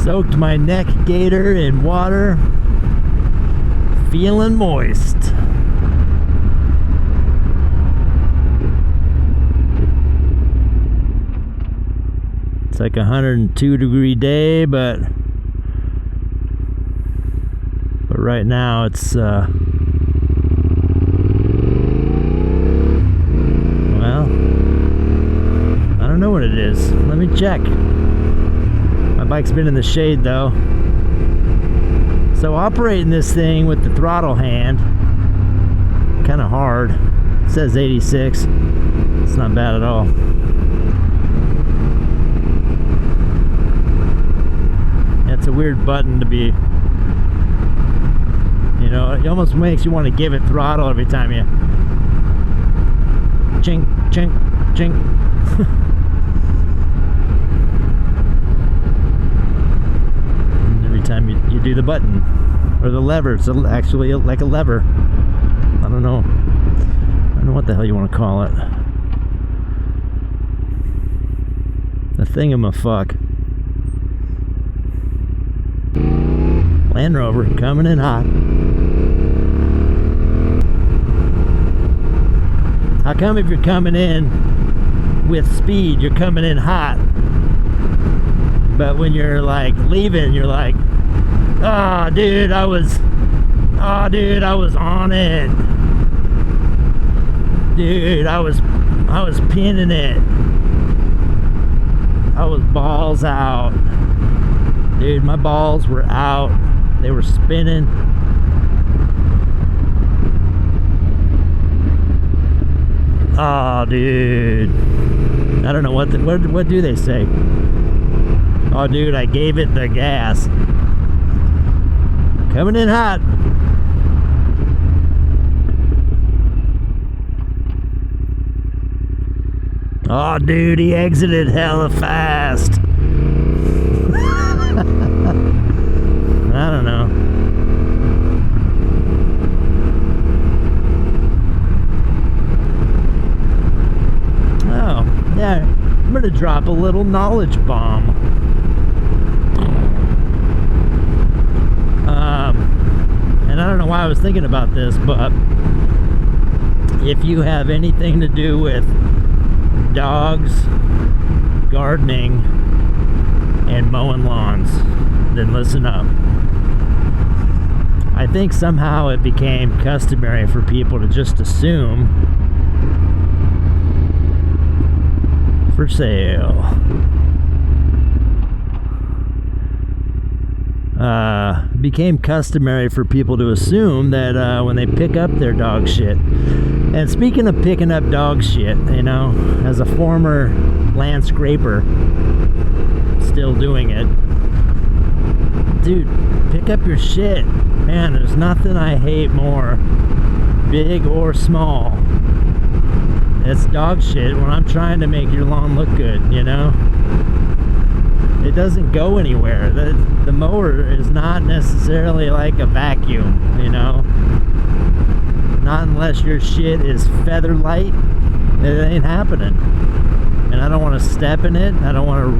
Soaked my neck gaiter in water, feeling moist. It's like a 102-degree day, but right now it's well, I don't know what it is. Let me check. My bike's been in the shade though. So operating this thing with the throttle hand, kind of hard. It says 86. It's not bad at all. It's a weird button to be, you know, it almost makes you want to give it throttle every time you chink, chink, chink. Every time you do the button or the lever, it's actually like a lever. I don't know what the hell you want to call it. The thingamafuck. Land Rover coming in hot. How come if you're coming in with speed, you're coming in hot, but when you're like leaving, you're like, oh dude, I was on it. Dude, I was pinning it. I was balls out. Dude, my balls were out. They were spinning. Oh, dude. I don't know what do they say? Oh, dude, I gave it the gas. Coming in hot. Oh, dude, he exited hella fast. I don't know. Oh, yeah. I'm gonna drop a little knowledge bomb. And I don't know why I was thinking about this, but if you have anything to do with dogs, gardening, and mowing lawns, then listen up. I think somehow it became customary for people to just assume for sale. It became customary for people to assume that when they pick up their dog shit. And speaking of picking up dog shit, you know, as a former land scraper, still doing it, dude, pick up your shit. Man, there's nothing I hate more, big or small. It's dog shit when I'm trying to make your lawn look good, you know? It doesn't go anywhere. The mower is not necessarily like a vacuum, you know? Not unless your shit is feather light, it ain't happening. And I don't want to step in it. I don't want to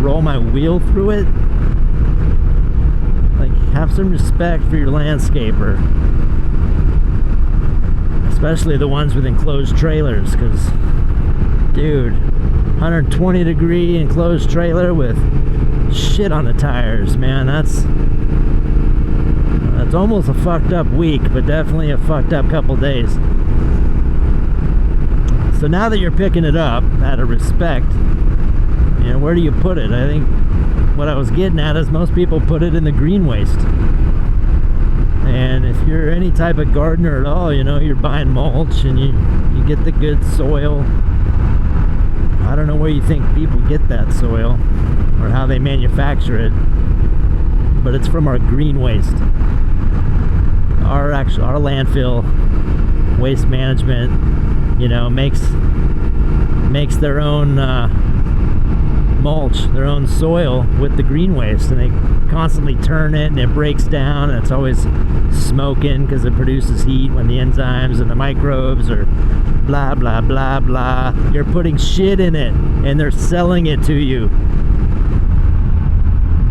roll my wheel through it. Like, have some respect for your landscaper. Especially the ones with enclosed trailers, because, dude, 120 degree enclosed trailer with shit on the tires, man, that's almost a fucked up week, but definitely a fucked up couple days. So now that you're picking it up, out of respect, you know, where do you put it? I think what I was getting at is most people put it in the green waste. And if you're any type of gardener at all, you know, you're buying mulch and you get the good soil. I don't know where you think people get that soil or how they manufacture it, but it's from our green waste. Our landfill waste management, you know, makes their own mulch, their own soil with the green waste, and they constantly turn it and it breaks down, and it's always smoking because it produces heat when the enzymes and the microbes are blah blah blah blah. You're putting shit in it and they're selling it to you.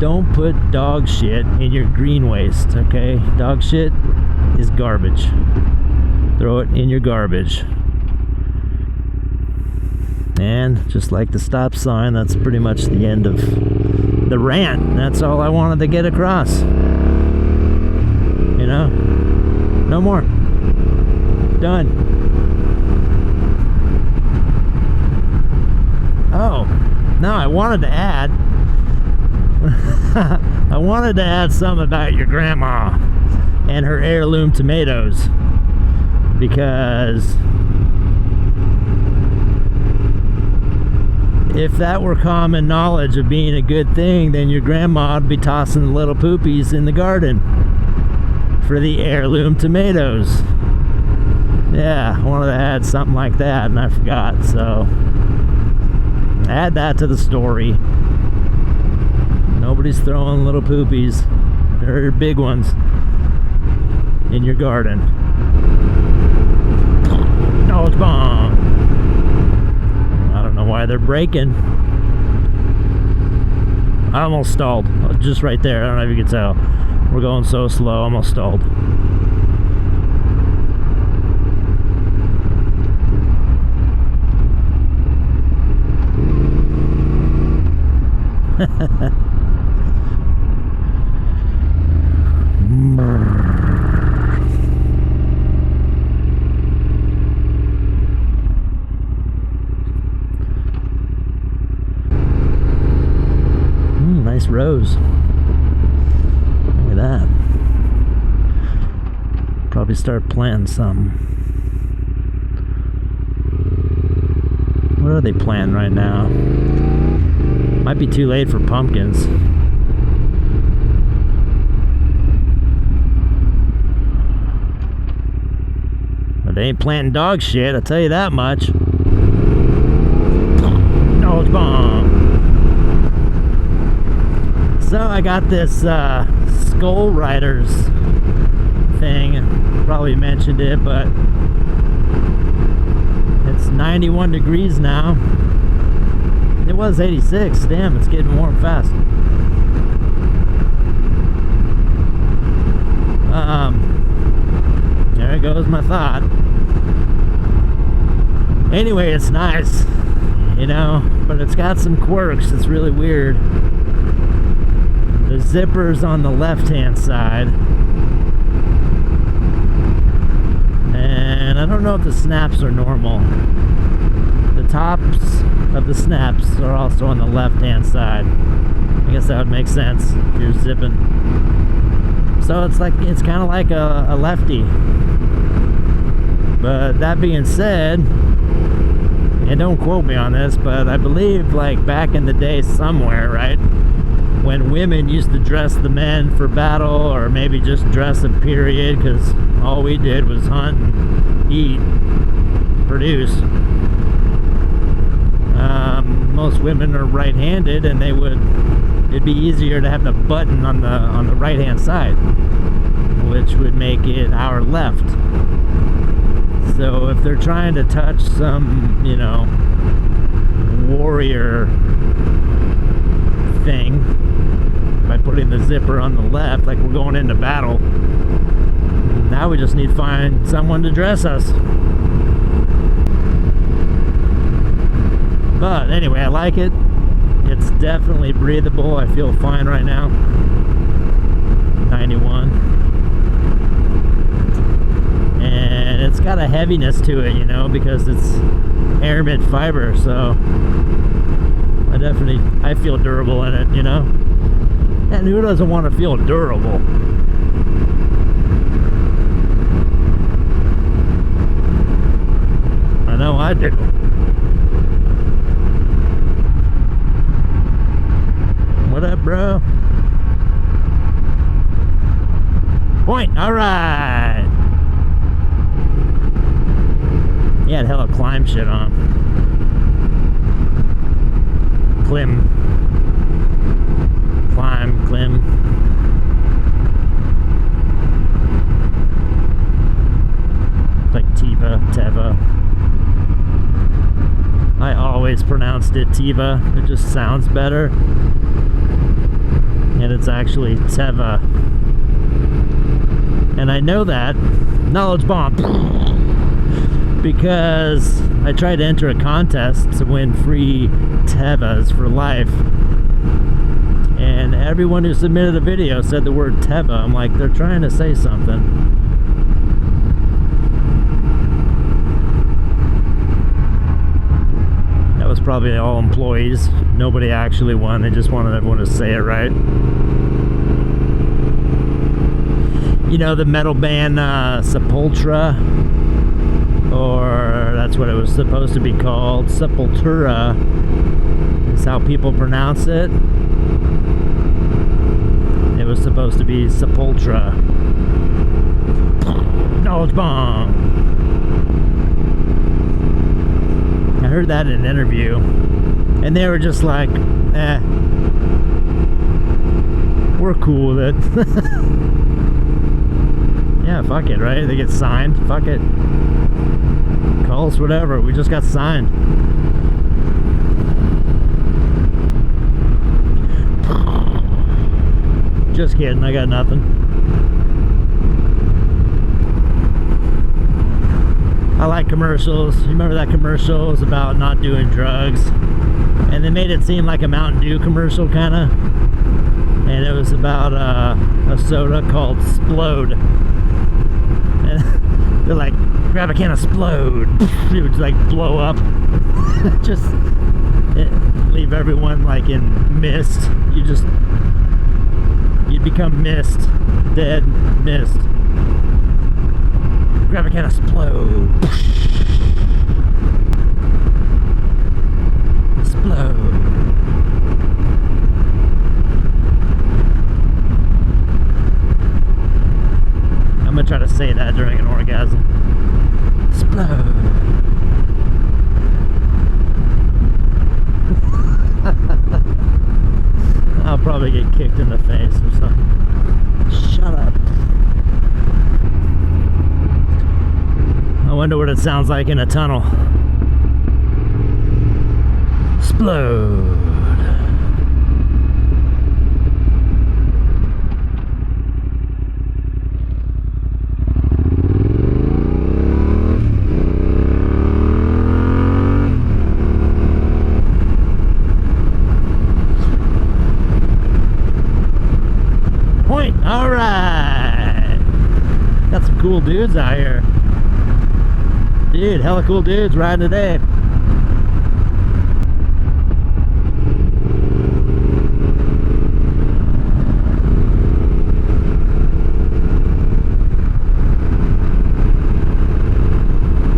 don't put dog shit in your green waste, okay? Dog shit is garbage. Throw it in your garbage. And just like the stop sign, that's pretty much the end of the rant. That's all I wanted to get across. You know? No more. Done. Oh, no, I wanted to add I wanted to add some about your grandma and her heirloom tomatoes, because if that were common knowledge of being a good thing, then your grandma would be tossing the little poopies in the garden for the heirloom tomatoes. Yeah, I wanted to add something like that and I forgot, so add that to the story. Nobody's throwing little poopies, or big ones, in your garden. Knowledge bomb. I don't know why they're breaking. I almost stalled, just right there. I don't know if you can tell. We're going so slow, almost stalled. Nice rose. Look at that. Probably start planting some. What are they planting right now? Might be too late for pumpkins. But they ain't planting dog shit, I'll tell you that much. Knowledge bomb. So I got this Skull Riders thing. Probably mentioned it, but it's 91 degrees now. It was 86. Damn, it's getting warm fast. There goes my thought. Anyway, it's nice, you know, but it's got some quirks. It's really weird. The zipper's on the left-hand side. And I don't know if the snaps are normal. The tops of the snaps are also on the left-hand side. I guess that would make sense if you're zipping. So it's kind of like a lefty. But that being said, and don't quote me on this, but I believe like back in the day somewhere, right, when women used to dress the men for battle, or maybe just dress them period, because all we did was hunt and eat, produce. Most women are right-handed, and it'd be easier to have the button on the right-hand side, which would make it our left. So if they're trying to touch some, you know, warrior thing by putting the zipper on the left, like we're going into battle, now we just need to find someone to dress us. But anyway, I like it. It's definitely breathable. I feel fine right now. 91. And it's got a heaviness to it, you know, because it's aramid fiber, so I feel durable in it, you know. And who doesn't want to feel durable? I know I do. What up, bro? Point. All right. He had hella climb shit on. Climb. Like Teva. I always pronounced it Tiva. It just sounds better. and it's actually Teva. And I know that, knowledge bomb, because I tried to enter a contest to win free Tevas for life, and everyone who submitted a video said the word Teva. I'm like, they're trying to say something. That was probably all employees. Nobody actually won. They just wanted everyone to say it right. You know, the metal band Sepultura, or that's what it was supposed to be called. Sepultura is how people pronounce it. It was supposed to be Sepultura. Knowledge bomb. I heard that in an interview, and they were just like, we're cool with it. Yeah, fuck it, right? They get signed, fuck it. Call us whatever, we just got signed. Just kidding, I got nothing. I like commercials. You remember that commercial? It was about not doing drugs, and they made it seem like a Mountain Dew commercial, kind of. And it was about a soda called Spload. And they're like, grab a can of Spload. It would like blow up. Just leave everyone like in mist. You'd become mist, dead mist. Grab a can of Spload. Spload. I'm gonna try to say that during an orgasm. Spload. I'll probably get kicked in the face or something. Shut up. I wonder what it sounds like in a tunnel. Spload. Point. All right. Got some cool dudes out here. Dude, hella cool dudes riding today.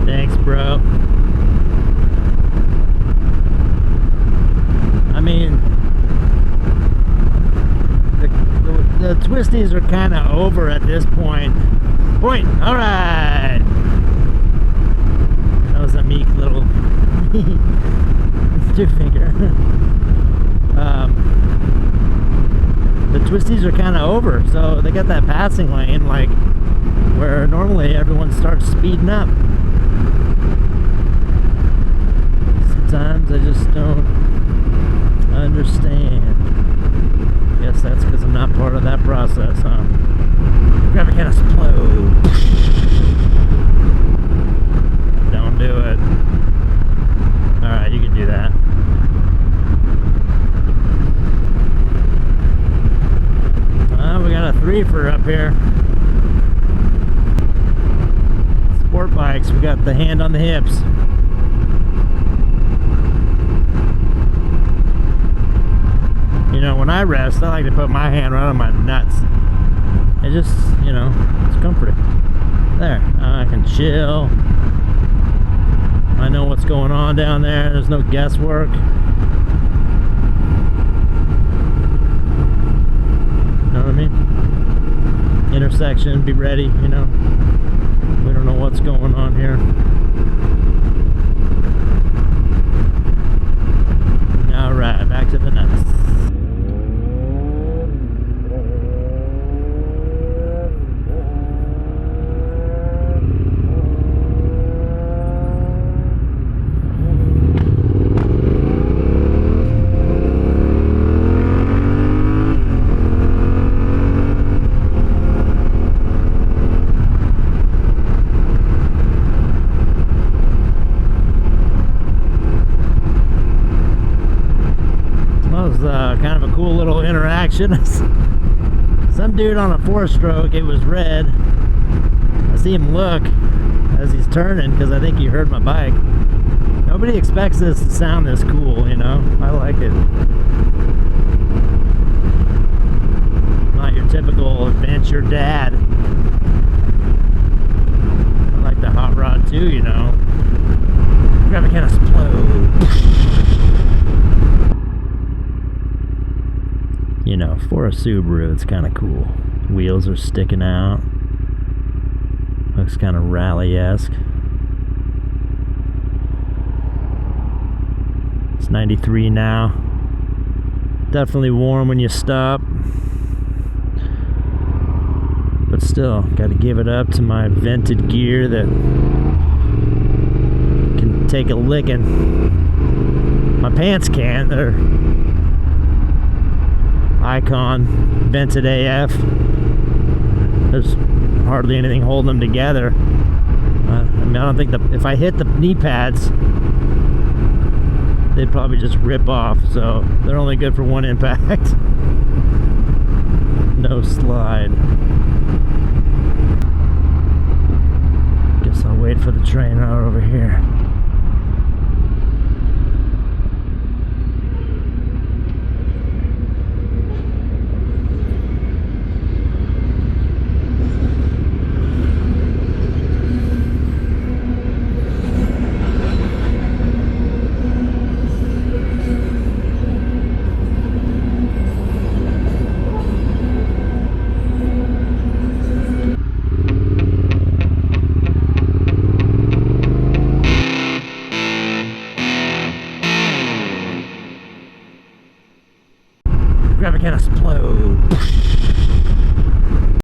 Thanks, bro. I mean, the twisties are kind of over at this point. Point. All right. That was a meek little two finger. The twisties are kind of over, so they got that passing lane, like where normally everyone starts speeding up. Sometimes I just don't understand. Guess that's because I'm not part of that process, huh? Grab a can of Spload. Don't do it. Alright, you can do that. We got a threefer up here. Sport bikes, we got the hand on the hips. You know, when I rest, I like to put my hand right on my nuts. It just, you know, it's comforting. There, I can chill. I know what's going on down there. There's no guesswork. You know what I mean? Intersection, be ready, you know. We don't know what's going on here. Alright, back to the nuts. kind of a cool little interaction. Some dude on a 4-stroke, it was red. I see him look as he's turning because I think he heard my bike. Nobody expects this to sound this cool, you know? I like it. Not your typical adventure dad. I like the hot rod too, you know? Grab a can of Spload. You know, for a Subaru, it's kind of cool. Wheels are sticking out. Looks kind of rally-esque. It's 93 now. Definitely warm when you stop. But still, got to give it up to my vented gear that can take a licking. My pants can't. They're Icon, vented AF. There's hardly anything holding them together. I mean, I don't think if I hit the knee pads, they'd probably just rip off. So they're only good for one impact. No slide. Guess I'll wait for the train right over here. Grab a can of Spload.